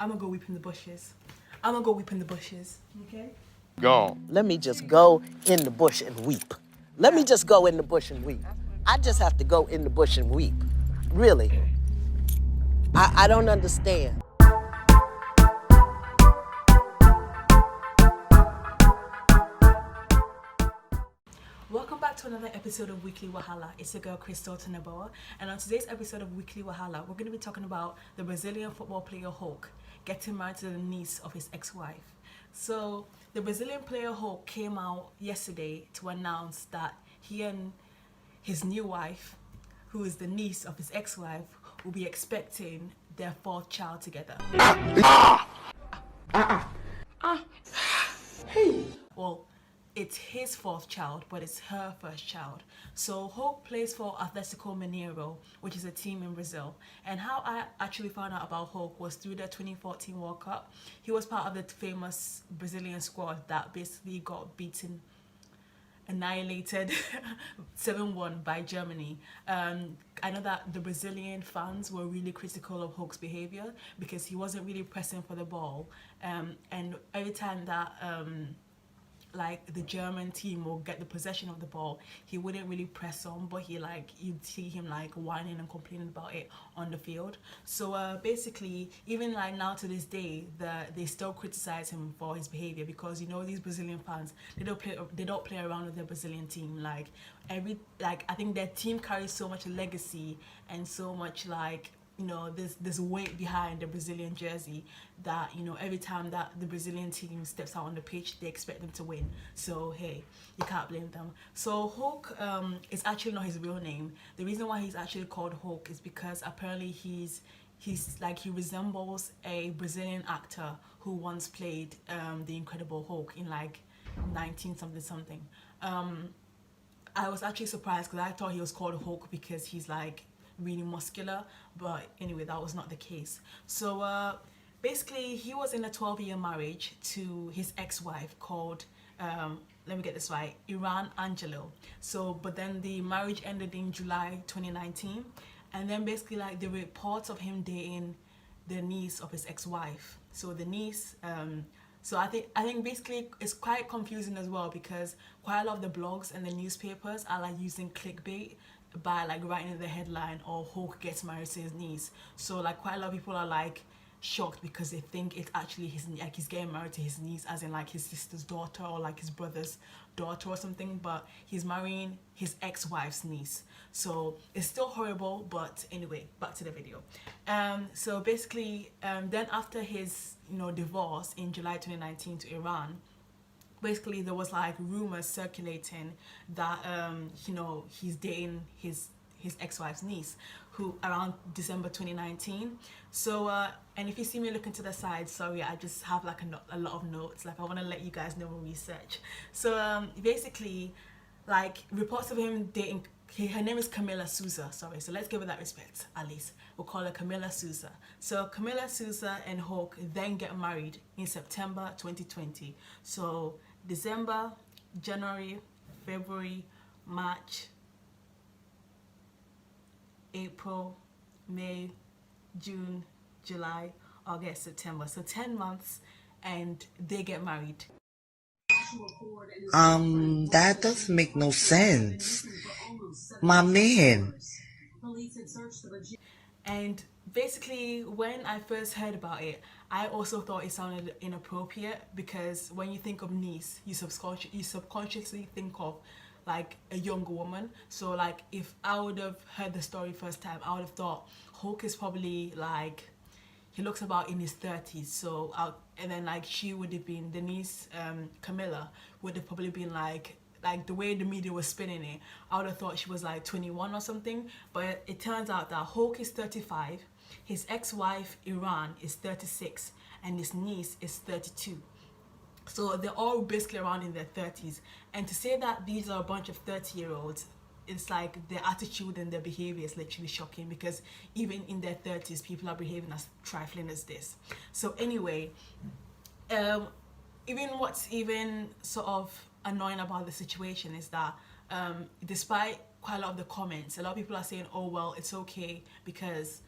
I'm gonna go weep in the bushes. I'm gonna go weep in the bushes. Okay? Gone. Let me just go in the bush and weep. Let me just go in the bush and weep. I just have to go in the bush and weep. Really. I don't understand. Welcome back to another episode of Weekly Wahala. It's your girl Crystal Tweneboah, and on today's episode of Weekly Wahala, we're going to be talking about the Brazilian football player Hulk getting married to the niece of his ex-wife. So the Brazilian player Hulk came out yesterday to announce that he and his new wife, who is the niece of his ex-wife, will be expecting their fourth child together. Well, it's his fourth child, but it's her first child. So Hulk plays for Atlético Mineiro, which is a team in Brazil. And how I actually found out about Hulk was through the 2014 World Cup. He was part of the famous Brazilian squad that basically got annihilated 7-1 by Germany. I know that the Brazilian fans were really critical of Hulk's behavior because he wasn't really pressing for the ball. And every time that like the German team will get the possession of the ball, he wouldn't really press on, but you'd see him like whining and complaining about it on the field. So basically, even like now to this day, they still criticize him for his behavior because these Brazilian fans, they don't play around with their Brazilian team. I think their team carries so much legacy and so much this weight behind the Brazilian jersey that every time that the Brazilian team steps out on the pitch, they expect them to win. So hey, you can't blame them. So Hulk is actually not his real name. The reason why he's actually called Hulk is because apparently he resembles a Brazilian actor who once played the Incredible Hulk in 19 something. I was actually surprised because I thought he was called Hulk because he's really muscular, but anyway, that was not the case. So basically, he was in a 12-year marriage to his ex-wife called let me get this right, Iran Angelo. But then the marriage ended in July 2019, and then basically the reports of him dating the niece of his ex-wife. So the niece so I think basically it's quite confusing as well because quite a lot of the blogs and the newspapers are using clickbait by writing in the headline, or Hulk gets married to his niece. So quite a lot of people are shocked because they think it's actually he's getting married to his niece, as in his sister's daughter or his brother's daughter or something, but he's marrying his ex-wife's niece. So it's still horrible, but anyway, back to the video. So basically, then after his divorce in July 2019 to Iran, basically there was rumors circulating that he's dating his ex-wife's niece, who around December 2019. So and if you see me looking to the side, sorry, I just have a lot of notes. I want to let you guys know my research. So basically, reports of him dating, her name is Camila Souza, sorry, so let's give her that respect at least. We'll call her Camila Souza. So Camila Souza and Hulk then get married in September 2020. So December, January, February, March, April, May, June, July, August, September. So 10 months and they get married. That doesn't make no sense. My man. And basically, when I first heard about it, I also thought it sounded inappropriate because when you think of niece, you subconsciously think of a younger woman. So if I would have heard the story first time, I would have thought Hulk is probably he looks about in his 30s. So and then she would have been, the niece, Camilla, would have probably been the way the media was spinning it, I would have thought she was 21 or something. But it turns out that Hulk is 35, his ex-wife Iran is 36, and his niece is 32. So they're all basically around in their 30s. And to say that these are a bunch of 30-year-olds, it's their attitude and their behavior is literally shocking, because even in their 30s, people are behaving as trifling as this. So anyway, what's even sort of annoying about the situation is that despite quite a lot of the comments, a lot of people are saying, oh well, it's okay because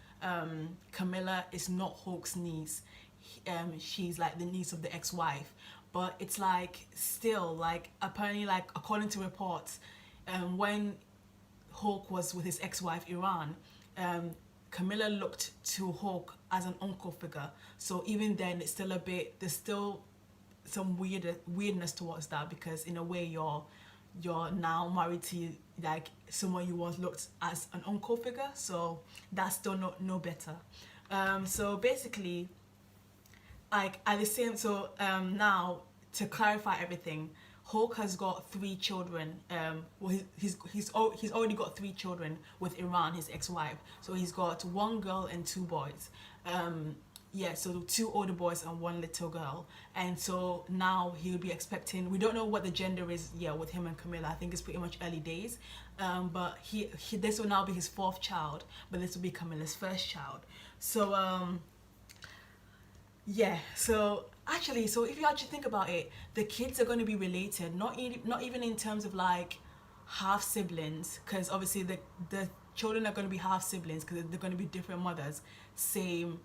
Camilla is not Hulk's niece. she's like the niece of the ex-wife. But it's like still like apparently like according to reports, when Hawke was with his ex-wife Iran, Camilla looked to Hawke as an uncle figure. So even then, it's still a bit. There's still some weirdness towards that, because in a way you're now married to like someone you once looked as an uncle figure. So that's still no better. So basically, like at the same now to clarify everything, Hawke has got 3 children. Well, he's already got 3 children with Iran, his ex-wife. So he's got 1 girl and 2 boys. Yeah, so 2 older boys and 1 little girl. And so now he'll be expecting. We don't know what the gender is yet with him and Camilla. I think it's pretty much early days. But he this will now be his 4th child, but this will be Camilla's 1st child. So yeah, so actually, so if you actually think about it, the kids are going to be related, not even in terms of like half siblings, because obviously the children are going to be half siblings because they're going to be different mothers, same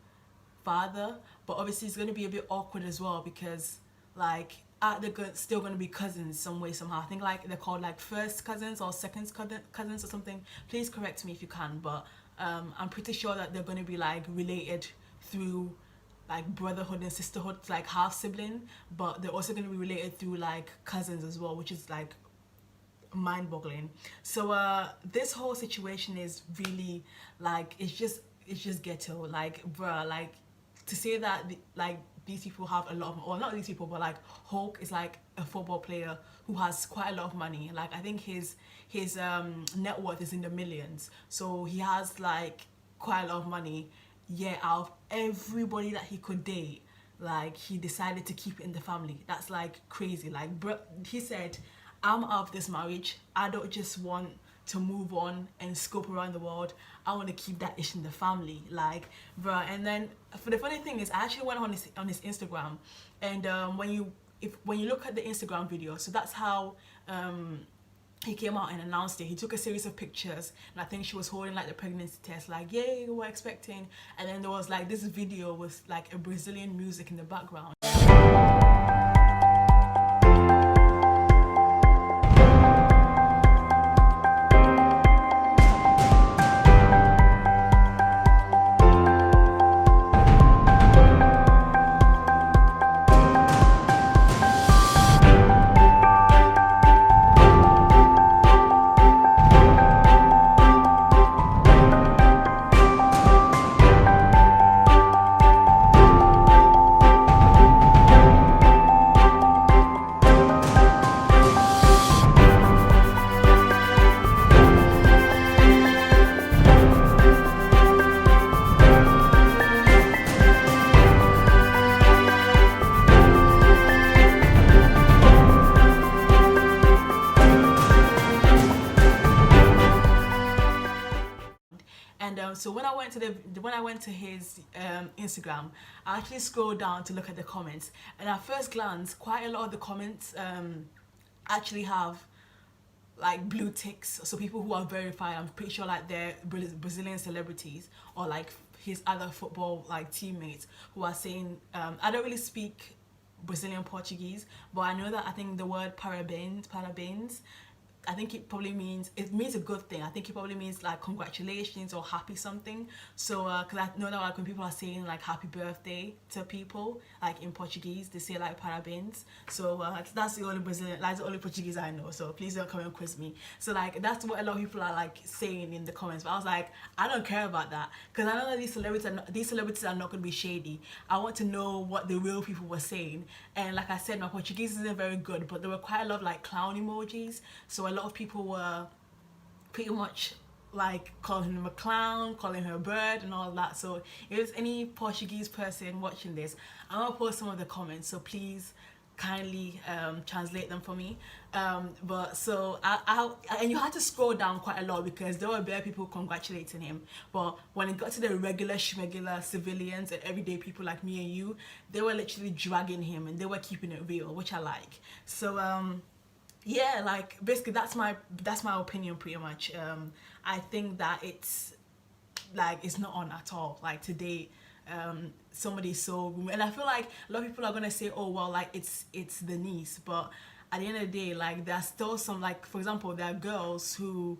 father. But obviously it's going to be a bit awkward as well, because like they're still going to be cousins some way somehow. I think like they're called like first cousins or second cousins or something. Please correct me if you can, but I'm pretty sure that they're going to be like related through like brotherhood and sisterhood, like half sibling, but they're also going to be related through like cousins as well, which is like mind-boggling. So this whole situation is really like it's just ghetto. Like bruh, like to say that like these people have a lot of, or not these people, but like Hawke is like a football player who has quite a lot of money. Like I think his net worth is in the millions, so he has like quite a lot of money. Yeah, out of everybody that he could date, like he decided to keep it in the family. That's like crazy. Like bro, he said, I'm out of this marriage. I don't just want to move on and scope around the world. I want to keep that ish in the family. Like bruh. And then for the funny thing is, I actually went on his Instagram, and when you look at the Instagram video, so that's how he came out and announced it. He took a series of pictures, and I think she was holding like the pregnancy test, like yay, we're expecting. And then there was like this video with like a Brazilian music in the background. And so when I went to his Instagram, I actually scrolled down to look at the comments, and at first glance, quite a lot of the comments actually have like blue ticks. So people who are verified, I'm pretty sure like they're Brazilian celebrities or like his other football like teammates who are saying, I don't really speak Brazilian Portuguese, but I know that I think the word parabéns, I think it means a good thing. I think it probably means like congratulations or happy something. So because I know that like when people are saying like happy birthday to people, like in Portuguese they say like parabéns. So that's the only Portuguese I know, so please don't come and quiz me. So like that's what a lot of people are like saying in the comments, but I was like, I don't care about that, because I know that these celebrities are not going to be shady. I want to know what the real people were saying. And like I said, my Portuguese isn't very good, but there were quite a lot of like clown emojis, so a lot of people were pretty much like calling him a clown, calling her a bird and all that. So if there's any Portuguese person watching this, I'm gonna post some of the comments, so please kindly translate them for me. But so and you had to scroll down quite a lot because there were bare people congratulating him, but when it got to the regular schmegular civilians and everyday people like me and you, they were literally dragging him and they were keeping it real, which I like. So yeah, like basically that's my opinion pretty much. I think that like it's not on at all. Like today, somebody so, and I feel like a lot of people are gonna say, oh well, like it's the niece, but at the end of the day, like there's still some, like for example, there are girls who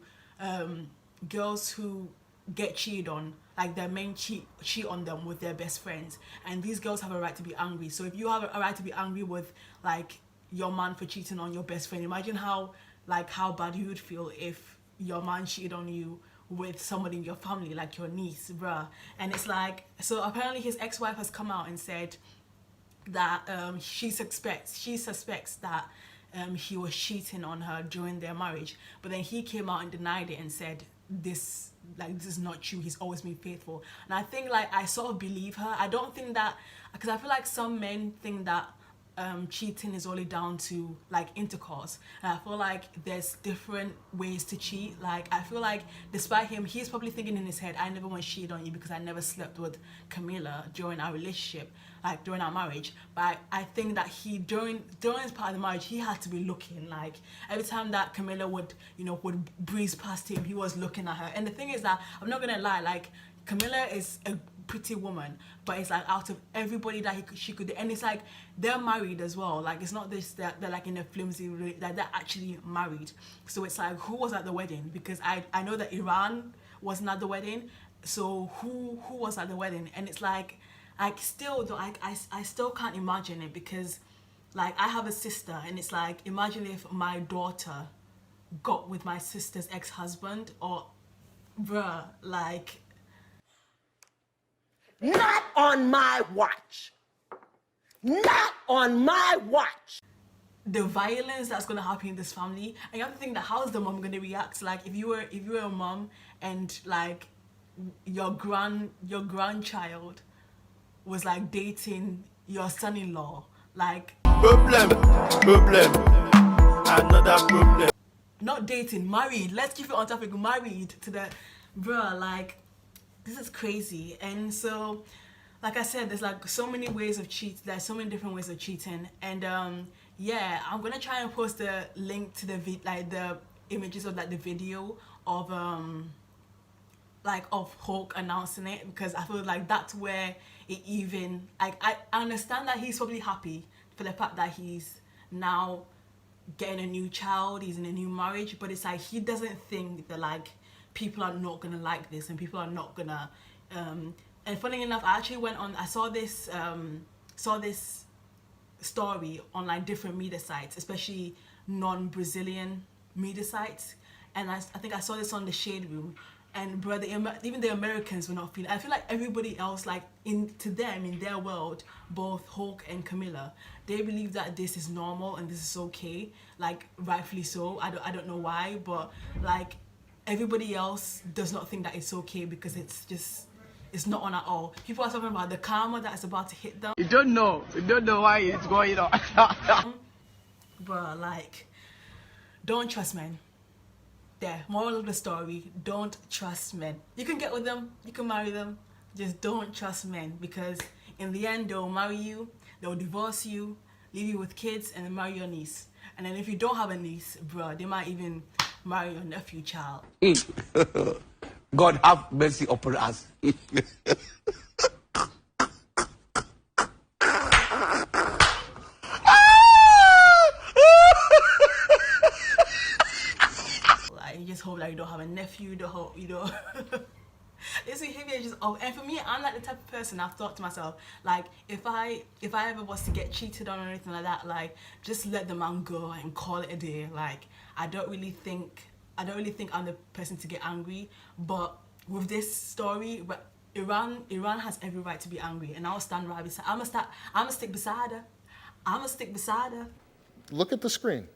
get cheated on, like their men cheat on them with their best friends, and these girls have a right to be angry. So if you have a right to be angry with like your man for cheating on your best friend, imagine how bad you would feel if your man cheated on you with somebody in your family, like your niece, bruh. And it's like, so apparently his ex-wife has come out and said that she suspects that he was cheating on her during their marriage, but then he came out and denied it and said this is not true, he's always been faithful. And I think like I sort of believe her. I don't think that, because I feel like some men think that cheating is only down to like intercourse, and I feel like there's different ways to cheat. Like I feel like despite him, he's probably thinking in his head, I never want to cheat on you because I never slept with Camilla during our relationship, like during our marriage. But I think that he during his part of the marriage, he had to be looking, like every time that Camilla would breeze past him, he was looking at her. And the thing is that, I'm not gonna lie, like Camilla is a pretty woman, but it's like out of everybody that she could, and it's like they're married as well. Like it's not this that they're like in a flimsy, like they're actually married. So it's like, who was at the wedding? Because I know that Iran wasn't at the wedding. So who was at the wedding? And it's like I still can't imagine it, because like I have a sister, and it's like, imagine if my daughter got with my sister's ex-husband, or bruh, like. Not on my watch. Not on my watch. The violence that's gonna happen in this family, and you have to think that how is the mom gonna react? Like if you were a mom and like your grandchild was like dating your son-in-law, like problem, another problem. Not dating, married. Let's keep it on topic. Married to the bruh, like. This is crazy. And so, like I said, there's like so many ways of there's so many different ways of cheating. And yeah, I'm gonna try and post the link to the the images of like the video of of Hulk announcing it, because I feel like that's where it even, like I understand that he's probably happy for the fact that he's now getting a new child, he's in a new marriage, but it's like he doesn't think that like people are not gonna like this, and people are not gonna and funny enough, I actually went on, I saw this story on like different media sites, especially non-Brazilian media sites, and I think I saw this on the Shade Room, and bro, even the Americans were not feeling. I feel like everybody else, like to them in their world, both Hulk and Camilla, they believe that this is normal and this is okay, like rightfully so. I don't know why, but like everybody else does not think that it's okay, because it's not on at all. People are talking about the karma that is about to hit them. You don't know why it's going on. Bruh, like, don't trust men. There, moral of the story, don't trust men. You can get with them, you can marry them, just don't trust men, because in the end they'll marry you, they'll divorce you, leave you with kids, and then marry your niece. And then if you don't have a niece, bruh, they might even marry your nephew child. God have mercy upon us. Like, you just hope that you don't have a nephew, this behavior is just off. And for me, I'm like the type of person, I've thought to myself, like if I ever was to get cheated on or anything like that, like just let the man go and call it a day. Like I don't really think I'm the person to get angry. But with this story, but Iran has every right to be angry, and I'll stand right beside. I'm gonna stick beside her. Look at the screen.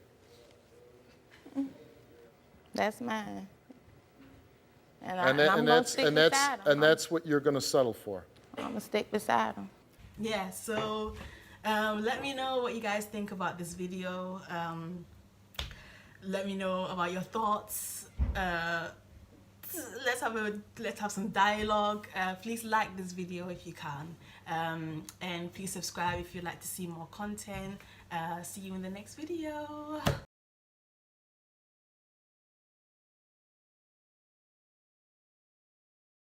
That's mine. And That's what you're going to settle for. I'm gonna stick beside him. Yeah, so let me know what you guys think about this video. Let me know about your thoughts. Let's have some dialogue. Please like this video if you can, and please subscribe if you'd like to see more content. See you in the next video.